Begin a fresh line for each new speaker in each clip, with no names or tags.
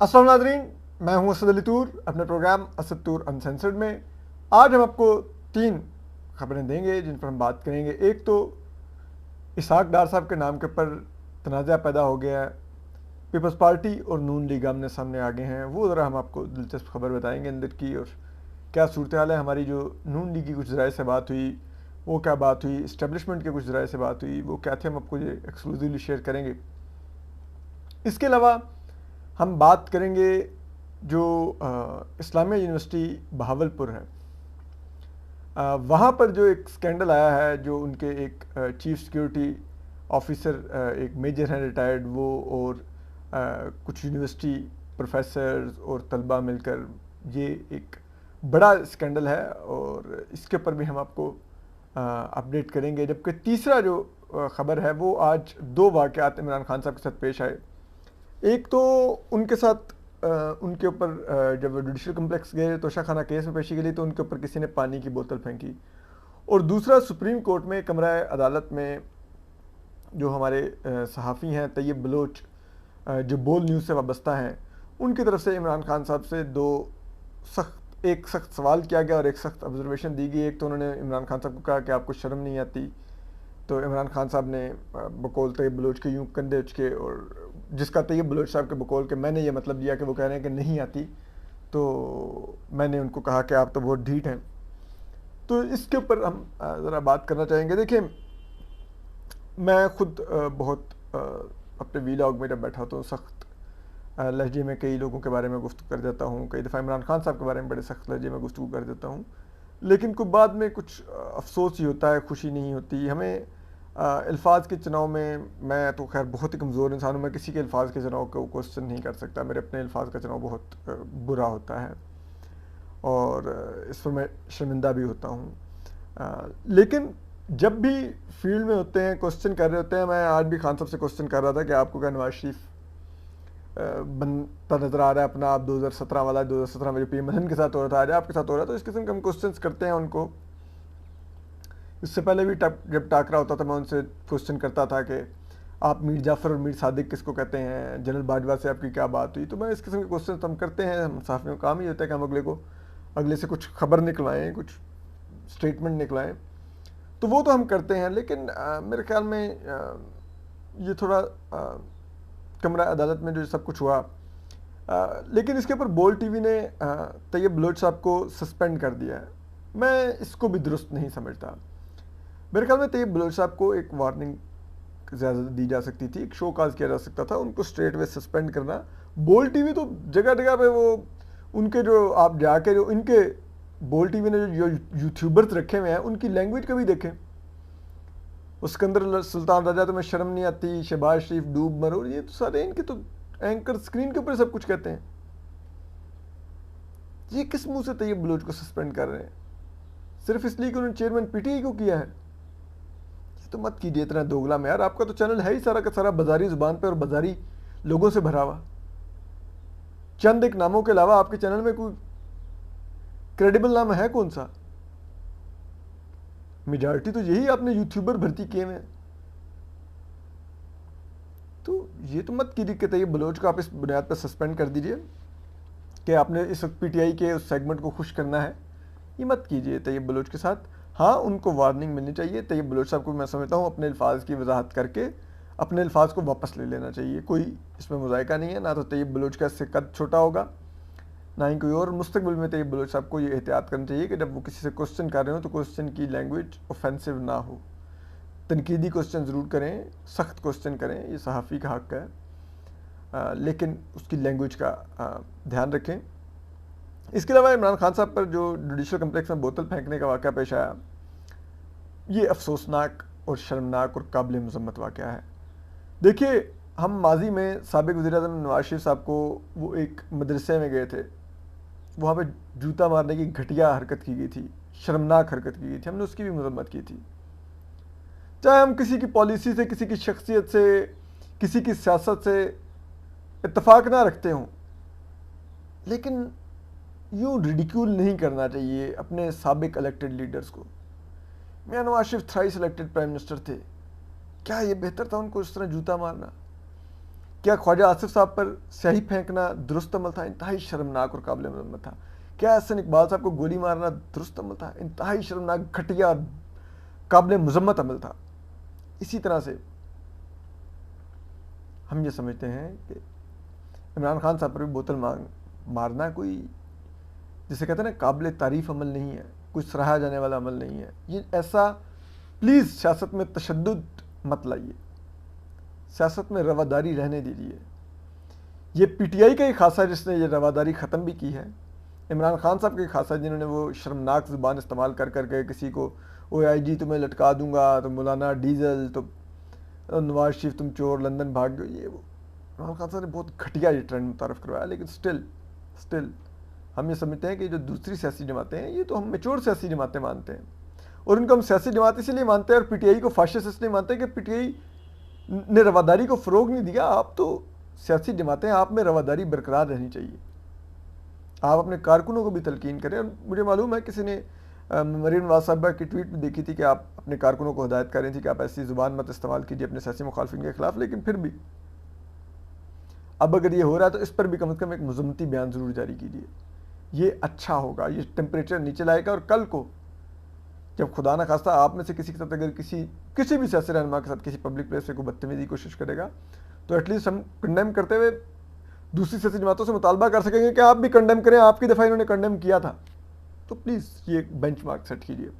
अस्सलाम नाज़रीन, मैं हूं असद अली तूर अपने प्रोग्राम असद तूर अनसेंसर्ड में। आज हम आपको 3 खबरें देंगे जिन पर हम बात करेंगे। एक तो इसहाक डार साहब के नाम के ऊपर तनाज़ा पैदा हो गया है, पीपल्स पार्टी और नून लीग आमने सामने आ गए हैं। वो ज़रा हम आपको दिलचस्प खबर बताएंगे अंदर की, और क्या सूरत हाल है। हमारी जो नून लीग की कुछ ज़राए से बात हुई, वो क्या बात हुई, इस्टेब्लिशमेंट के कुछ ज़राए से बात हुई, वो क्या थे, हम आपको ये एक्सक्लूसिवली शेयर करेंगे। इसके अलावा हम बात करेंगे जो इस्लामिया यूनिवर्सिटी बहावलपुर है, वहाँ पर जो एक स्कैंडल आया है, जो उनके एक चीफ सिक्योरिटी ऑफिसर एक मेजर हैं रिटायर्ड, वो और कुछ यूनिवर्सिटी प्रोफेसर्स और तलबा मिलकर, ये एक बड़ा स्कैंडल है और इसके ऊपर भी हम आपको अपडेट करेंगे। जबकि तीसरा जो ख़बर है, वो आज 2 वाक़यात इमरान खान साहब के साथ पेश आए। एक तो उनके साथ उनके ऊपर जब जुडिशल कम्प्लेक्स गए तोशाखाना केस में पेशी के लिए, तो उनके ऊपर किसी ने पानी की बोतल फेंकी। और दूसरा, सुप्रीम कोर्ट में कमरा अदालत में जो हमारे सहाफ़ी हैं तैयब बलोच, जो बोल न्यूज़ से वाबस्ता हैं, उनकी तरफ से इमरान खान साहब से एक सख्त सवाल किया गया और एक सख्त ऑब्जर्वेशन दी गई। एक तो उन्होंने इमरान खान साहब को कहा कि आपको शर्म नहीं आती, तो इमरान खान साहब ने बकौल तैयब बलोच के यूँ कंधे उचके, और जिसका तैयब बलोच साहब के बकौल के मैंने ये मतलब लिया कि वो कह रहे हैं कि नहीं आती, तो मैंने उनको कहा कि आप तो बहुत ढीठ हैं। तो इसके ऊपर हम ज़रा बात करना चाहेंगे। देखिए, मैं खुद बहुत अपने वीलॉग में जब बैठा तो सख्त लहजे में कई लोगों के बारे में गुफ्तगू कर देता हूँ, कई दफ़ा इमरान खान साहब के बारे में बड़े सख्त लहजे में गुफ्तगू कर देता हूँ, लेकिन कुछ बाद में कुछ अफसोस ही होता है, खुशी नहीं होती हमें। अल्फाज के चुनाव में मैं तो खैर बहुत ही कमज़ोर इंसान हूँ, मैं किसी के अल्फाज के चुनाव को क्वेश्चन नहीं कर सकता। मेरे अपने अल्फाज का चुनाव बहुत बुरा होता है और इस पर मैं शर्मिंदा भी होता हूँ। लेकिन जब भी फील्ड में होते हैं, क्वेश्चन कर रहे होते हैं, मैं आज भी खान साहब से क्वेश्चन कर रहा था कि आपको क्या नवाज शरीफ बनता नज़र आ रहा है अपना, आप 2017 वाला, 2017 में जो पीएम के साथ हो रहा था आज आपके साथ हो रहा है। तो इस किस्म के हम क्वेश्चन करते हैं उनको। इससे पहले भी जब टाकरा होता था, मैं उनसे क्वेश्चन करता था कि आप मीर जाफ़र और मीर सादिक किसको कहते हैं, जनरल बाजवा से आपकी क्या बात हुई। तो मैं इस किस्म के क्वेश्चन हम करते हैं। हम सहाफ़ियों का काम ही होता है कि हम अगले से कुछ खबर निकलाएँ, कुछ स्टेटमेंट निकलाएँ। तो वो तो हम करते हैं, लेकिन मेरे ख्याल में ये थोड़ा कमरा अदालत में जो सब कुछ हुआ, लेकिन इसके ऊपर बोल टीवी ने तैयब बलोच साहब को सस्पेंड कर दिया है। मैं इसको भी दुरुस्त नहीं समझता। मेरे ख्याल में तैयब बलोच साहब को एक वार्निंग ज़्यादा दी जा सकती थी, एक शो काज किया जा सकता था। उनको स्ट्रेट वे सस्पेंड करना, बोल टीवी तो जगह जगह पे वो उनके जो आप जाके जो इनके बोल टीवी ने जो यूट्यूबर्स रखे हुए हैं, उनकी लैंग्वेज कभी देखें। सिकंदर सुल्तान राजा, तुम्हें शर्म नहीं आती, शहबाज शरीफ डूब मरो, ये तो सारे इनके तो एंकर स्क्रीन के ऊपर सब कुछ कहते हैं। ये किस मुंह से तैयब बलोच को सस्पेंड कर रहे हैं? सिर्फ इसलिए कि उन्होंने चेयरमैन पीटीआई को किया है? ये तो मत कीजिए इतना दोगला में यार। आपका तो चैनल है ही सारा का सारा बाजारी जुबान पे और बाजारी लोगों से भरा हुआ। चंद एक नामों के अलावा आपके चैनल में कोई क्रेडिबल नाम है कौन सा? मेजॉरिटी तो यही आपने यूट्यूबर भर्ती किए हुए हैं। तो ये तो मत कीजिए कि तैयब बलोच को आप इस बुनियाद पर सस्पेंड कर दीजिए कि आपने इस वक्त पीटीआई के उस सेगमेंट को खुश करना है। ये मत कीजिए तैयब बलोच के साथ। हाँ, उनको वार्निंग मिलनी चाहिए। तैयब बलोच साहब को मैं समझता हूँ अपने अल्फाज की वजाहत करके अपने अल्फाज को वापस ले लेना चाहिए। कोई इसमें मुज़ायका नहीं है। ना तो तैयब बलोच का इससे कद छोटा होगा, ना ही कोई और। मुस्तकबिल में तैयब बलोच साहब को ये एहतियात करनी चाहिए कि जब वो किसी से क्वेश्चन कर रहे हो तो क्वेश्चन की लैंग्वेज ऑफेंसिव ना हो। तनकीदी क्वेश्चन ज़रूर करें, सख्त क्वेश्चन करें, ये सहाफ़ी का हक़ है, लेकिन उसकी लैंग्वेज का ध्यान रखें। इसके अलावा इमरान खान साहब पर जो जुडिशल कम्प्लेक्स में बोतल फेंकने का वाक़या पेश आया, ये अफसोसनाक और शर्मनाक और काबिल मज़म्मत वाक़या है। देखिए, हम माजी में साबिक़ वज़ीर-ए-आज़म नवाज शरीफ साहब को, वो एक मदरसे में गए थे, वहाँ पे जूता मारने की घटिया हरकत की गई थी, शर्मनाक हरकत की गई थी, हमने उसकी भी मज़म्मत की थी। चाहे हम किसी की पॉलिसी से, किसी की शख्सियत से, किसी की सियासत से इत्तफाक ना रखते हों, लेकिन यूँ रिडिक्यूल नहीं करना चाहिए अपने साबिक़ इलेक्टेड लीडर्स को। मियां Nawaz Sharif thrice elected prime minister थे, क्या ये बेहतर था उनको इस तरह जूता मारना? क्या ख्वाजा आसिफ साहब पर स्याही फेंकना दुरुस्त अमल था? इंतहाई शर्मनाक और काबिल मजम्मत था। क्या हसन इकबाल साहब को गोली मारना दुरुस्त अमल था? इंतहाई शर्मनाक, घटिया और काबिल मजम्मत अमल था। इसी तरह से हम ये समझते हैं कि इमरान खान साहब पर भी बोतल मारना कोई, जिसे कहते हैं ना, काबिल तारीफ़ अमल नहीं है, कोई सराहा जाने वाला अमल नहीं है। ये ऐसा प्लीज़ सियासत में तशद्दुद मत लाइए, सियासत में रवादारी रहने दीजिए। ये पीटीआई का ही खासा जिसने ये रवादारी ख़त्म भी की है, इमरान खान साहब का ही खासा जिन्होंने वो शर्मनाक ज़ुबान इस्तेमाल कर करके किसी को OIG तुम्हें लटका दूंगा, तो मौलाना डीजल, तो नवाज शरीफ तुम चोर, लंदन भाग गए, ये वो इमरान खान साहब ने बहुत घटिया ये ट्रेंड मुतारफ़ करवाया। लेकिन स्टिल हम ये समझते हैं कि जो दूसरी सियासी जमातें हैं, ये तो हम मेच्योर सियासी जमातें मानते हैं, और उनको हम सियासी जमात इसलिए मानते हैं और पीटीआई को फाशिस्ट इसलिए मानते हैं कि पीटीआई ने रवादारी को फ़रोग नहीं दिया। आप तो सियासी जमातें, आप में रवादारी बरकरार रहनी चाहिए। आप अपने कारकुनों को भी तलकीन करें। और मुझे मालूम है किसी ने मरीम नवाज साहबा की ट्वीट भी देखी थी कि आप अपने कारकुनों को हिदायत कर रही थी कि आप ऐसी ज़ुबान मत इस्तेमाल कीजिए अपने सियासी मुखालफिन के ख़िलाफ़। लेकिन फिर भी अब अगर ये हो रहा है तो इस पर भी कम से कम एक मज़म्मती बयान ज़रूर जारी कीजिए। ये अच्छा होगा, ये टेम्परेचर नीचे लाएगा। और कल को जब खुदा न खास्ता आप में से किसी के साथ अगर किसी भी सियासी रहनुमा के साथ किसी पब्लिक प्लेस पे कोई बदतमीज़ी की कोशिश करेगा, तो एटलीस्ट हम कंडेम करते हुए दूसरी सियासी जमातों से मुतालबा कर सकेंगे कि आप भी कंडेम करें, आपकी दफ़ा इन्होंने कंडेम किया था। तो प्लीज़ ये बेंचमार्क सेट कीजिए।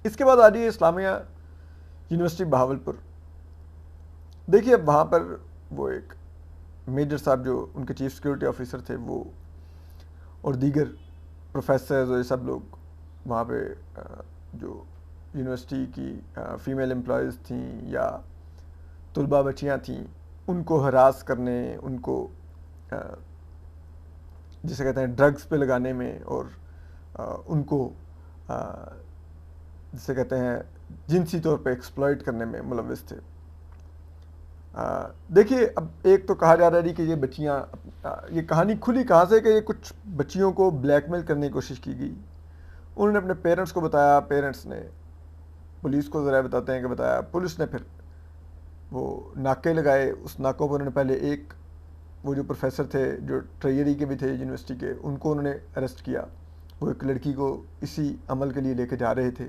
इसके बाद आ जाइए इस्लामिया यूनिवर्सिटी बहावलपुर। देखिए अब वहाँ पर वो एक मेजर साहब जो उनके चीफ सिक्योरिटी ऑफिसर थे, वो और दीगर प्रोफेसर्स और ये सब लोग वहाँ पे जो यूनिवर्सिटी की फ़ीमेल एम्प्लॉयज़ थीं या तुलबा बच्चियाँ थीं, उनको हरास करने, उनको जिसे कहते हैं ड्रग्स पे लगाने में, और उनको जिसे कहते हैं जिनसी तौर पे एक्सप्लॉइट करने में मुलविस थे। देखिए अब एक तो कहा जा रहा है कि ये बच्चियाँ, ये कहानी खुली कहाँ से कि ये कुछ बच्चियों को ब्लैकमेल करने की कोशिश की गई। उन्होंने अपने पेरेंट्स को बताया, पेरेंट्स ने पुलिस को ज़रा बताते हैं कि बताया, पुलिस ने फिर वो नाके लगाए। उस नाकों पर उन्होंने पहले एक वो जो प्रोफेसर थे जो ट्रेजरी के भी थे यूनिवर्सिटी के, उनको उन्होंने अरेस्ट किया। वो एक लड़की को इसी अमल के लिए लेके जा रहे थे,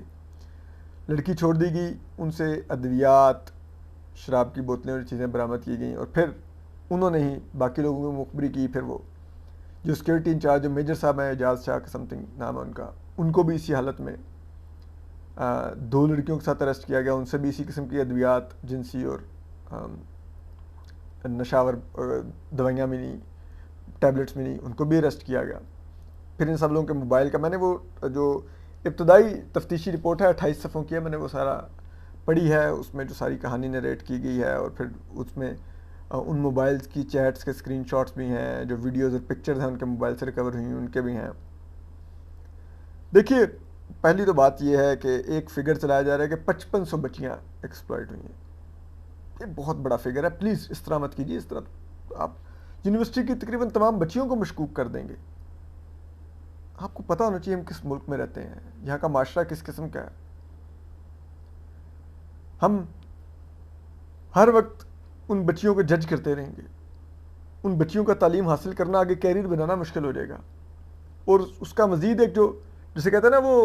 लड़की छोड़ दी गई, उनसे अद्वियात, शराब की बोतलें और चीज़ें बरामद की गई, और फिर उन्होंने ही बाकी लोगों को मुखबरी की। फिर वो जो सिक्योरिटी इंचार्ज जो मेजर साहब हैं, एजाज शाह का समथिंग नाम है उनका, उनको भी इसी हालत में 2 लड़कियों के साथ अरेस्ट किया गया। उनसे भी इसी किस्म की अद्वियात, जिनसी और नशावर दवाइयाँ मिली, टैबलेट्स मिली, उनको भी अरेस्ट किया गया। फिर इन सब लोगों के मोबाइल का मैंने वो जो इब्तदाई तफ्तीशी रिपोर्ट है 28 सफ़ों की है, मैंने वो सारा पढ़ी है। उसमें जो सारी कहानी नरेट की गई है, और फिर उसमें उन मोबाइल्स की चैट्स के स्क्रीनशॉट्स भी हैं, जो वीडियोज़ और पिक्चर्स हैं उनके मोबाइल से रिकवर हुई उनके भी हैं। देखिए पहली तो बात यह है कि एक फ़िगर चलाया जा रहा है कि 5500 बच्चियाँ एक्सप्लॉइट हुई हैं। ये बहुत बड़ा फिगर है। प्लीज़ इस तरह मत कीजिए। इस तरह आप यूनिवर्सिटी की तकरीबन तमाम बच्चियों को मशकूक कर देंगे। आपको पता होना चाहिए हम किस मुल्क में रहते हैं, यहाँ का माशरा किस किस्म का है। हम हर वक्त उन बच्चियों को जज करते रहेंगे, उन बच्चियों का तालीम हासिल करना, आगे कैरियर बनाना मुश्किल हो जाएगा। और उसका मज़ीद एक जो जिसे कहते हैं ना वो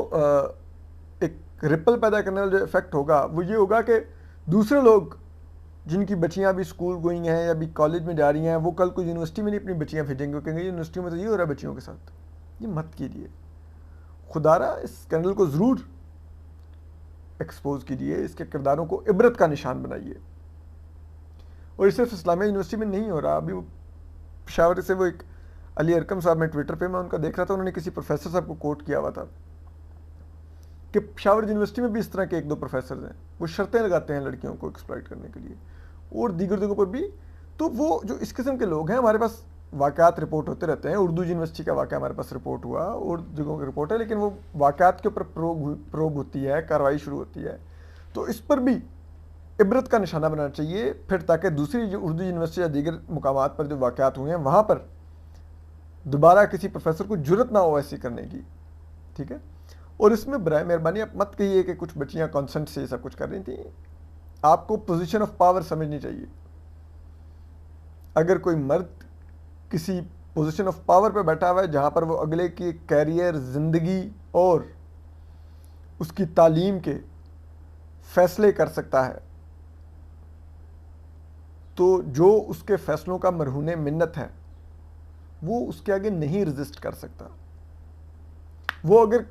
एक रिपल पैदा करने वाला जो इफ़ेक्ट होगा, वो ये होगा कि दूसरे लोग जिनकी बच्चियाँ अभी स्कूल गोइंग हैं या अभी कॉलेज में जा रही हैं, वो कल को यूनिवर्सिटी में नहीं अपनी बच्चियाँ भेजेंगे, कहेंगे यूनिवर्सिटी में तो ये हो रहा है बच्चियों के साथ। ये मत कीजिए। खुदारा इस स्कैंडल को ज़रूर एक्सपोज कीजिए, इसके किरदारों को इबरत का निशान बनाइए। और ये सिर्फ इस्लामिया यूनिवर्सिटी में नहीं हो रहा। अभी वो पेशावर से वो एक अली अरकम साहब में ट्विटर पे मैं उनका देख रहा था, उन्होंने किसी प्रोफेसर साहब को कोट किया हुआ था कि पेशावर यूनिवर्सिटी में भी इस तरह के 1-2 प्रोफेसर हैं, वो शर्तें लगाते हैं लड़कियों को एक्सप्लॉइट करने के लिए, और दीगर जगहों पर भी। तो वो जो इस किस्म के लोग हैं, हमारे पास वाक़यात रिपोर्ट होते रहते हैं। उर्दू यूनिवर्सिटी का वाक़या हमारे पास रिपोर्ट हुआ और जगहों की रिपोर्ट है, लेकिन वो वाक़यात के ऊपर प्रोब होती है, कार्रवाई शुरू होती है। तो इस पर भी इबरत का निशाना बनाना चाहिए फिर, ताकि दूसरी जो उर्दू यूनिवर्सिटी या दीगर मुकामात पर जो वाक़यात हुए हैं, वहाँ पर दोबारा किसी प्रोफेसर को जुर्रत ना हो ऐसी करने की। ठीक है। और इसमें बराए मेहरबानी आप मत कहिए कि कुछ बच्चियाँ कॉन्सेंट से सब कुछ कर रही थी। आपको पोजीशन ऑफ पावर समझनी चाहिए। अगर कोई मर्द किसी पोजीशन ऑफ पावर पे बैठा हुआ है जहाँ पर वो अगले की कैरियर, ज़िंदगी और उसकी तालीम के फैसले कर सकता है, तो जो उसके फैसलों का मरहूने मिन्नत है वो उसके आगे नहीं रेजिस्ट कर सकता। वो अगर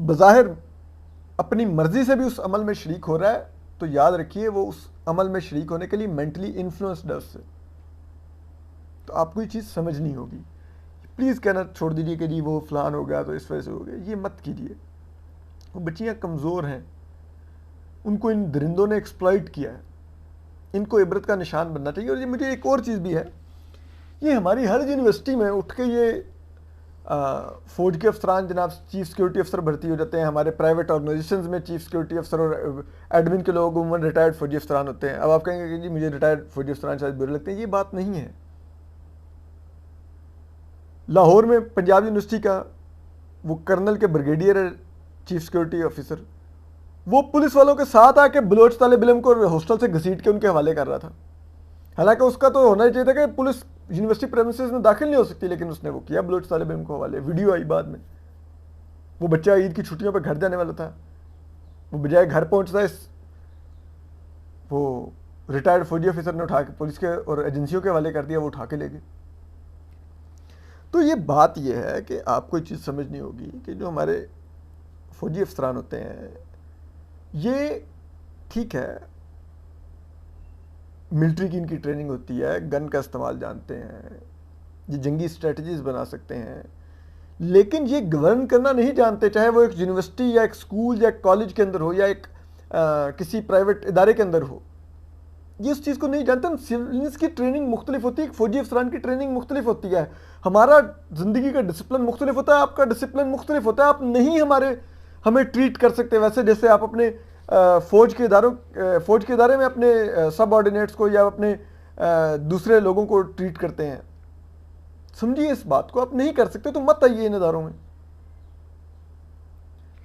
बज़ाहिर अपनी मर्जी से भी उस अमल में शरीक हो रहा है तो याद रखिए वो उस अमल में शरीक होने के लिए मेंटली इन्फ्लुएंस्ड है उससे। तो आपको ये चीज़ समझनी होगी। प्लीज़ कहना छोड़ दीजिए कि जी वो फलान हो गया तो इस वजह से हो गया, ये मत कीजिए। वो बच्चियाँ कमज़ोर हैं, उनको इन दरिंदों ने एक्सप्लॉइट किया है, इनको इबरत का निशान बनना चाहिए। और ये मुझे एक और चीज़ भी है, ये हमारी हर यूनिवर्सिटी में उठ के ये फौज के अफसरान जनाब चीफ सिक्योरिटी अफसर भर्ती हो जाते हैं, हमारे प्राइवेट ऑर्गेनाइजेशंस में चीफ सिक्योरिटी अफसर और एडमिन के लोग उमूमन रिटायर्ड फौजी अफसरान होते हैं। अब आप कहेंगे कि जी मुझे रिटायर्ड फौजी अफसरान शायद बुरे लगते हैं, ये बात नहीं है। लाहौर में पंजाब यूनिवर्सिटी का वो कर्नल के ब्रिगेडियर है चीफ सिक्योरिटी ऑफिसर, वो पुलिस वालों के साथ आके बलोच तालिब इल्म को हॉस्टल से घसीट के उनके हवाले कर रहा था। हालांकि उसका तो होना ही चाहिए था कि पुलिस यूनिवर्सिटी प्रेमिसेस में दाखिल नहीं हो सकती, लेकिन उसने वो किया बलोच तालिब इल्म को हवाले। वीडियो आई बाद में, वो बच्चा ईद की छुट्टियों पर घर जाने वाला था, वो बजाय घर पहुंचता है वो रिटायर्ड फौजी ऑफिसर ने उठा के पुलिस के और एजेंसियों के हवाले कर दिया, वो उठा के ले गए। तो ये बात ये है कि आपको एक चीज़ समझनी होगी कि जो हमारे फौजी अफसरान होते हैं ये ठीक है, मिलिट्री की इनकी ट्रेनिंग होती है, गन का इस्तेमाल जानते हैं, ये जंगी स्ट्रेटजीज बना सकते हैं, लेकिन ये गवर्न करना नहीं जानते। चाहे वो एक यूनिवर्सिटी या एक स्कूल या एक कॉलेज के अंदर हो या एक किसी प्राइवेट इदारे के अंदर हो, ये उस चीज़ को नहीं जानते। सिविलियंस की ट्रेनिंग मुख्तलिफ होती है, फौजी अफसरान की ट्रेनिंग मुख्तलिफ होती है, हमारा ज़िंदगी का डिसिप्लिन मुख्तलिफ होता है, आपका डिसिप्लिन मुख्तलिफ होता है। आप नहीं हमें ट्रीट कर सकते वैसे जैसे आप अपने फौज के इदारे में अपने सब ऑर्डिनेट्स को या अपने दूसरे लोगों को ट्रीट करते हैं। समझिए इस बात को, आप नहीं कर सकते तो मत आइए इन इदारों में।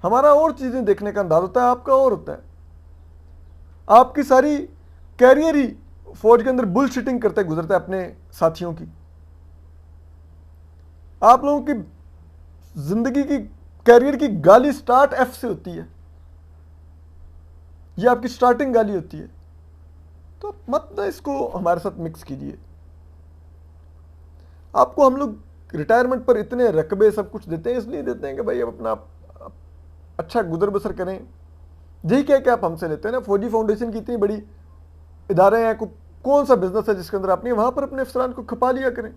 हमारा और चीज़ें देखने का अंदाज होता है, आपका और होता है। आपकी सारी कैरियर ही फौज के अंदर बुलशिटिंग करते गुजरता है अपने साथियों की। आप लोगों की जिंदगी की कैरियर की गाली स्टार्ट एफ से होती है, ये आपकी स्टार्टिंग गाली होती है। तो मत ना इसको हमारे साथ मिक्स कीजिए। आपको हम लोग रिटायरमेंट पर इतने रकबे सब कुछ देते हैं, इसलिए देते हैं कि भाई अब अपना अच्छा गुजर बसर करें। यही कह के आप हमसे लेते हैं ना। फौजी फाउंडेशन की इतनी बड़ी इदारे हैं, कौन सा बिजनेस है जिसके अंदर आप नहीं वहां पर अपने अफसरान को खपा लिया करें।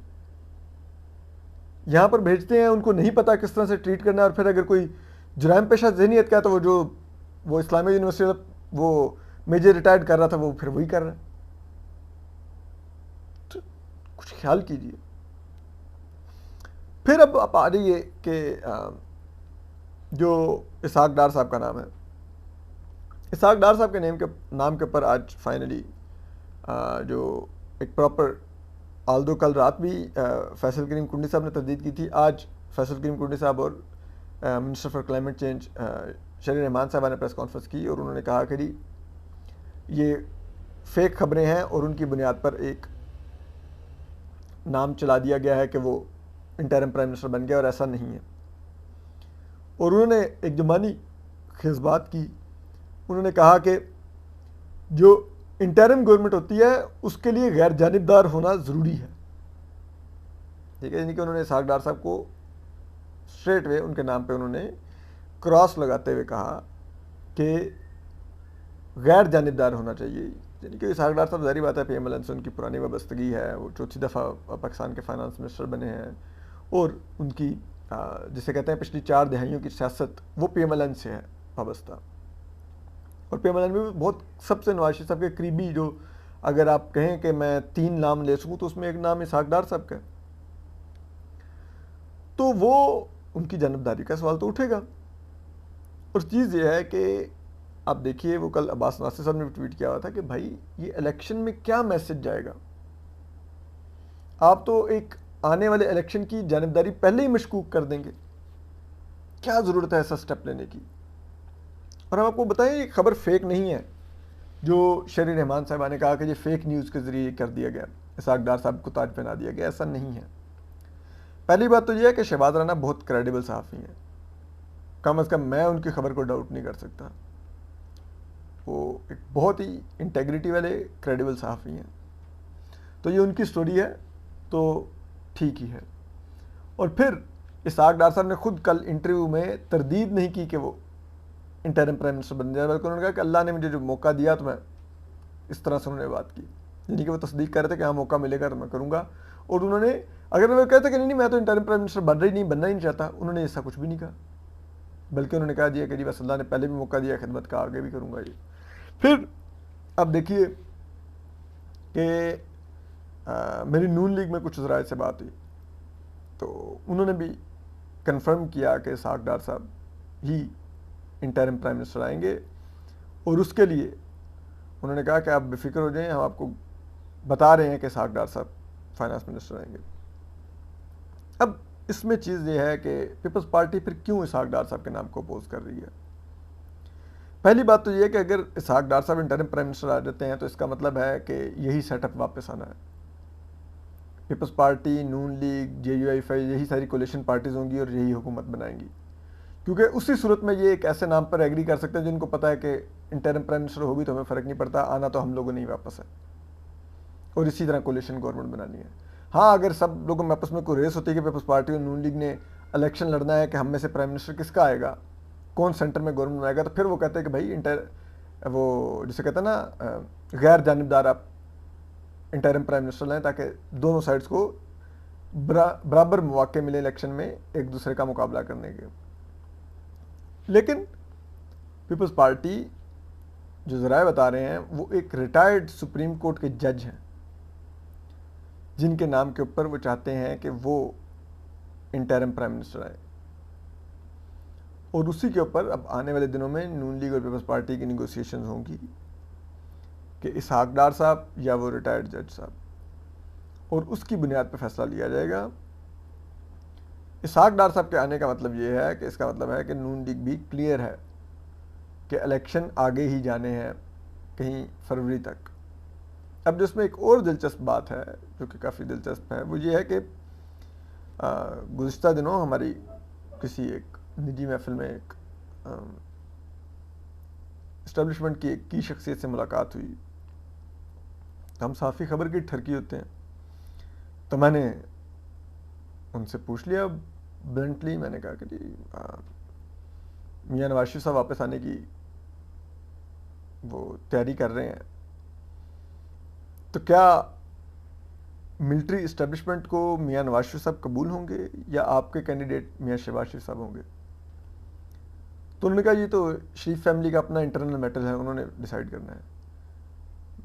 यहां पर भेजते हैं, उनको नहीं पता किस तरह से ट्रीट करना है, और फिर अगर कोई जुराइम पेशा ज़हनियत का है तो वो इस्लामिया यूनिवर्सिटी वो मेजर रिटायर्ड कर रहा था, वो फिर वही कर रहा है। तो कुछ ख्याल कीजिए। फिर अब आप आ जाइए कि जो इसहाक डार साहब का नाम है, इसहाक डार साहब के नाम के ऊपर आज फाइनली जो एक प्रॉपर, आल्दो कल रात भी फैसल करीम कुंडी साहब ने तरदीद की थी, आज फैसल करीम कुंडी साहब और मिनिस्टर फॉर क्लाइमेट चेंज शरीर रहमान साहब ने प्रेस कॉन्फ्रेंस की और उन्होंने कहा कि ये फेक खबरें हैं और उनकी बुनियाद पर एक नाम चला दिया गया है कि वो इंटरिम प्राइम मिनिस्टर बन गया, और ऐसा नहीं है। और उन्होंने एक जुबानी खेज बात की, उन्होंने कहा कि जो इंटरिम गवर्नमेंट होती है उसके लिए गैर जानिबदार होना ज़रूरी है। ठीक है, यानी कि उन्होंने इसहाक डार साहब को स्ट्रेट वे उनके नाम पे उन्होंने क्रॉस लगाते हुए कहा कि गैर जानिबदार होना चाहिए। यानी कि इसहाक डार साहब ज़ाहिर बात है PMLN से उनकी पुरानी वाबस्तगी है, वो चौथी दफ़ा पाकिस्तान के फाइनेंस मिनिस्टर बने हैं, और उनकी जिसे कहते हैं पिछली 4 दहाइयों की सियासत वो PMLN से है वाबस्ता। और PMLN में भी बहुत सबसे नवाज शरीफ साहब के करीबी, जो अगर आप कहें कि मैं 3 नाम ले सकूँ तो उसमें एक नाम इसहाक डार साहब का है। तो वो उनकी जानबदारी का सवाल तो उठेगा। और चीज़ ये है कि आप देखिए, वो कल अब्बास नासिर साहब ने ट्वीट किया हुआ था कि भाई ये इलेक्शन में क्या मैसेज जाएगा। आप तो एक आने वाले इलेक्शन की जानबदारी पहले ही मशकूक कर देंगे, क्या ज़रूरत है ऐसा स्टेप लेने की। और हम आपको बताएं ये खबर फेक नहीं है, जो शरी रहमान साहबा ने कहा कि ये फेक न्यूज़ के ज़रिए कर दिया गया, इसहाक डार साहब को ताज पहना दिया गया, ऐसा नहीं है। पहली बात तो ये है कि शहबाज राना बहुत क्रेडिबल सहाफ़ी हैं, कम अज़ कम मैं उनकी खबर को डाउट नहीं कर सकता। वो एक बहुत ही इंटेग्रिटी वाले क्रेडिबल सहाफ़ी हैं। तो ये उनकी स्टोरी है तो ठीक ही है। और फिर इसहाक डार साहब ने खुद कल इंटरव्यू में तरदीद नहीं की कि वो इंटरिम प्राइम मिनिस्टर बन जाए, बल्कि उन्होंने कहा कि अल्लाह ने मुझे जो मौका दिया तो मैं इस तरह से उन्होंने बात की, यानी कि वो तस्दीक कर रहे थे कि हाँ मौका मिलेगा तो मैं करूँगा। और उन्होंने, अगर वो कहते कि नहीं मैं तो इंटरिम प्राइम मिनिस्टर बनना ही नहीं चाहता, उन्होंने ऐसा कुछ भी नहीं कहा, बल्कि उन्होंने कहा दिया कि जी बस अल्लाह ने पहले भी मौका दिया खिदमत का, आगे भी करूँगा ये। फिर अब देखिए कि मेरी नून लीग में कुछ ज़राए से बात हुई तो उन्होंने भी कंफर्म किया कि इसहाक डार साहब ही इंटरिम प्राइम मिनिस्टर आएंगे, और उसके लिए उन्होंने कहा कि आप बेफिक्र हो जाएं, हम आपको बता रहे हैं कि इसहाक डार साहब फाइनेंस मिनिस्टर आएंगे। अब इसमें चीज़ ये है कि पीपल्स पार्टी फिर क्यों इसहाक डार साहब के नाम को अपोज कर रही है। पहली बात तो ये है कि अगर इसहाक डार साहब इंटरिम प्राइम मिनिस्टर आ जाते हैं तो इसका मतलब है कि यही सेटअप वापस आना है। पीपल्स पार्टी, नून लीग, JUIFI, यही सारी कोलिशन पार्टीज़ होंगी और यही हुकूमत बनाएंगी, क्योंकि उसी सूरत में ये एक ऐसे नाम पर एग्री कर सकते हैं जिनको पता है कि इंटरिम प्राइम मिनिस्टर हो भी तो हमें फ़र्क नहीं पड़ता, आना तो हम लोगों ने ही वापस है, और इसी तरह कोलिशन गवर्नमेंट बनानी है। हाँ, अगर सब लोगों में आपस में कोई रेस होती है कि पीपल्स पार्टी और नून लीग ने इलेक्शन लड़ना है कि हम में से प्राइम मिनिस्टर किसका आएगा, कौन सेंटर में गवर्नमेंट बनाएगा, तो फिर वो कहते हैं कि भाई वो जिसे कहते हैं ना गैर जानिबदार आप इंटरिम प्राइम मिनिस्टर लाएं, ताकि दोनों साइड्स को बराबर मौके मिले इलेक्शन में एक दूसरे का मुकाबला करने के। लेकिन पीपल्स पार्टी जो ज़राए बता रहे हैं वो एक रिटायर्ड सुप्रीम कोर्ट के जज हैं, जिनके नाम के ऊपर वो चाहते हैं कि वो इंटरिम प्राइम मिनिस्टर आए, और उसी के ऊपर अब आने वाले दिनों में नून लीग और पीपल्स पार्टी की निगोसिएशंस होंगी कि इसहाक डार साहब या वो रिटायर्ड जज साहब, और उसकी बुनियाद पर फैसला लिया जाएगा। इसहाक डार साहब के आने का मतलब ये है कि इसका मतलब है कि नून लीग भी क्लियर है कि इलेक्शन आगे ही जाने हैं कहीं फरवरी तक। अब जिसमें एक और दिलचस्प बात है जो कि काफ़ी दिलचस्प है, वो ये है कि गुज़िश्ता दिनों हमारी किसी एक निजी महफिल में एक इस्टेब्लिशमेंट की एक की शख्सियत से मुलाकात हुई। तो हम साफ़ी खबर की ठरकी होते हैं, तो मैंने उनसे पूछ लिया ब्लंटली, मैंने कहा कि जी मियां नवाज शरीफ साहब वापस आने की वो तैयारी कर रहे हैं, तो क्या मिलिट्री इस्टेब्लिशमेंट को मियां नवाज शरीफ साहब कबूल होंगे या आपके कैंडिडेट मियां शहबाज शरीफ साहब होंगे। तो उन्होंने कहा ये तो शरीफ फैमिली का अपना इंटरनल मैटर है, उन्होंने डिसाइड करना है।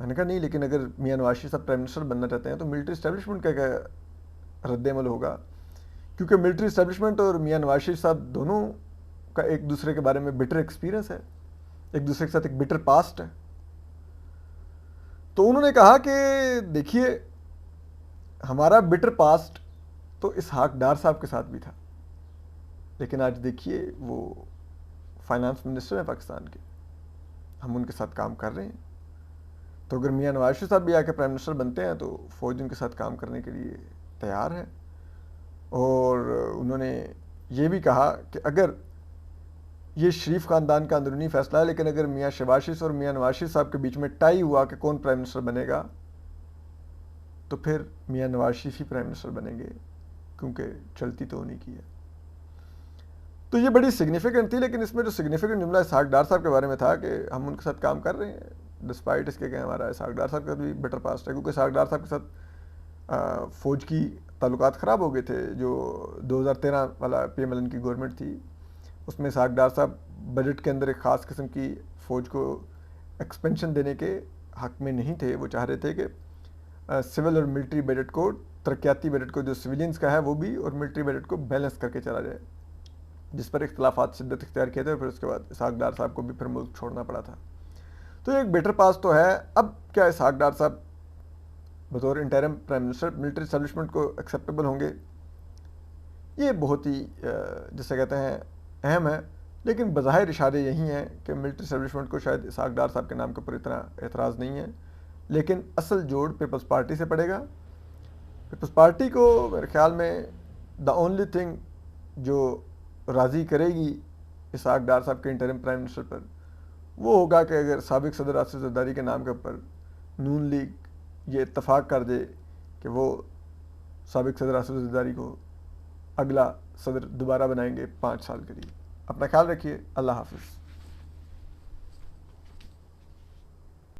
मैंने कहा नहीं, लेकिन अगर मियां नवाज शरीफ साहब प्राइम मिनिस्टर बनना चाहते हैं तो मिलिट्री इस्टेब्लिशमेंट का क्या रद्द-ए-अमल होगा, क्योंकि मिलिट्री इस्टेब्लिशमेंट और मियां नवाज शरीफ साहब दोनों का एक दूसरे के बारे में बिटर एक्सपीरियंस है, एक दूसरे के साथ एक बिटर पास्ट है। तो उन्होंने कहा कि देखिए हमारा बिटर पास्ट तो इसहाक डार साहब के साथ भी था, लेकिन आज देखिए वो फाइनेंस मिनिस्टर हैं पाकिस्तान के, हम उनके साथ काम कर रहे हैं। तो अगर मियां नवाज शरीफ साहब भी आके प्राइम मिनिस्टर बनते हैं तो फ़ौज उनके साथ काम करने के लिए तैयार है। और उन्होंने ये भी कहा कि अगर ये शरीफ ख़ानदान का अंदरूनी फ़ैसला है, लेकिन अगर मियां शहबाज शरीफ और मियां नवाज शरीफ साहब के बीच में टाई हुआ कि कौन प्राइम मिनिस्टर बनेगा, तो फिर मियां नवाज शरीफ ही प्राइम मिनिस्टर बनेंगे, क्योंकि चलती तो उन्हीं की है। तो ये बड़ी सिग्निफिकेंट थी, लेकिन इसमें जो सिग्निफिकेंट जुमला इसहाक डार साहब के बारे में था कि हम उनके साथ काम कर रहे हैं, डिस्पाइट इसके कि हमारा इसहाक डार साहब का भी बेटर पास्ट है, क्योंकि इसहाक डार साहब के साथ फ़ौज की ताल्लुकात ख़राब हो गए थे। जो 2013 वाला PMLN की गवर्नमेंट थी, उसमें इसहाक डार साहब बजट के अंदर एक ख़ास किस्म की फ़ौज को एक्सपेंशन देने के हक़ में नहीं थे। वो चाह रहे थे कि सिविल और मिलिट्री बजट को, तरक्याती बजट को जो सिविलियंस का है वो भी, और मिलिट्री बजट को बैलेंस करके चला जाए, जिस पर इख्तलाफात शिद्दत इख्तियार किए थे, और फिर उसके बाद इसहाक डार साहब को भी फिर मुल्क छोड़ना पड़ा था। तो एक बेटर पास तो है। अब क्या इसहाक डार साहब बतौर interim prime minister military establishment को एक्सेप्टेबल होंगे, ये बहुत ही जिसे कहते हैं अहम है। लेकिन बज़ाहिर इशारे यही हैं कि मिलिट्री एस्टेब्लिशमेंट को शायद इसहाक डार साहब के नाम के ऊपर इतना एतराज़ नहीं है, लेकिन असल जोड़ पीपल्स पार्टी से पड़ेगा। पीपल्स पार्टी को मेरे ख्याल में द ओनली थिंग जो राज़ी करेगी इसहाक डार साहब के इंटरिम प्राइम मिनिस्टर पर वो होगा कि अगर साबिक सदर आसिफ जरदारी के नाम के ऊपर नून लीग ये इत्तफाक कर दे कि वो साबिक सदर आसिफ जरदारी को अगला सदर दोबारा बनाएंगे 5 साल के लिए। अपना ख्याल रखिए। अल्लाह हाफिज़।